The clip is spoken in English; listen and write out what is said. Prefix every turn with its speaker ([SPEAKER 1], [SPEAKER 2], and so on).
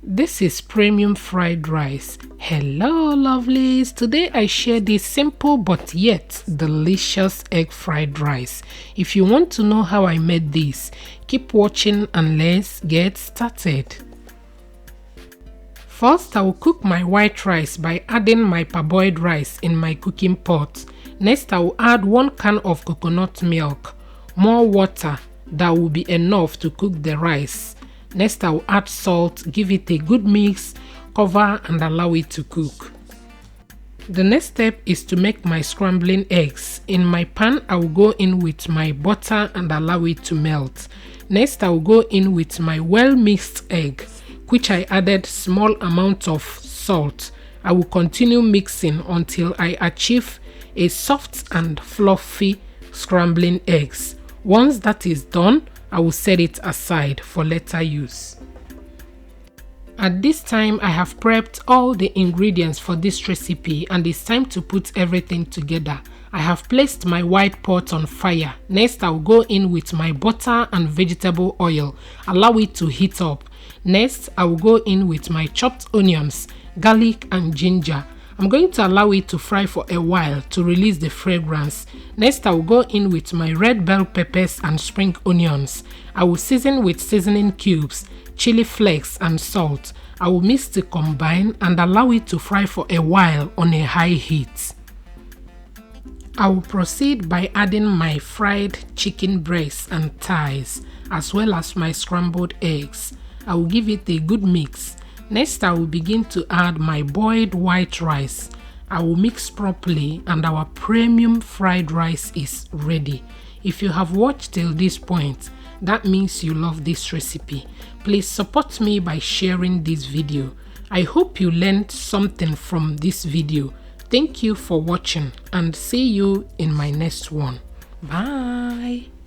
[SPEAKER 1] This is premium fried rice. Hello lovelies, today I share this simple but yet delicious egg fried rice. If you want to know how I made this, keep watching and let's get started. First, I will cook my white rice by adding my parboiled rice in my cooking pot. Next, I will add 1 can of coconut milk, more water that will be enough to cook the rice. Next, I will add salt, give it a good mix, cover and allow it to cook. The next step is to make my scrambling eggs. In my pan, I will go in with my butter and allow it to melt. Next, I will go in with my well mixed egg, which I added small amount of salt. I will continue mixing until I achieve a soft and fluffy scrambling eggs. Once that is done, I will set it aside for later use. At this time, I have prepped all the ingredients for this recipe and it's time to put everything together. I have placed my white pot on fire. Next, I will go in with my butter and vegetable oil. Allow it to heat up. Next, I will go in with my chopped onions, garlic and ginger. I'm going to allow it to fry for a while to release the fragrance. Next, I will go in with my red bell peppers and spring onions. I will season with seasoning cubes, chili flakes and salt. I will mix to combine and allow it to fry for a while on a high heat. I will proceed by adding my fried chicken breasts and thighs as well as my scrambled eggs. I will give it a good mix. Next, I will begin to add my boiled white rice. I will mix properly and our premium fried rice is ready. If you have watched till this point, that means you love this recipe. Please support me by sharing this video. I hope you learned something from this video. Thank you for watching and see you in my next one. Bye.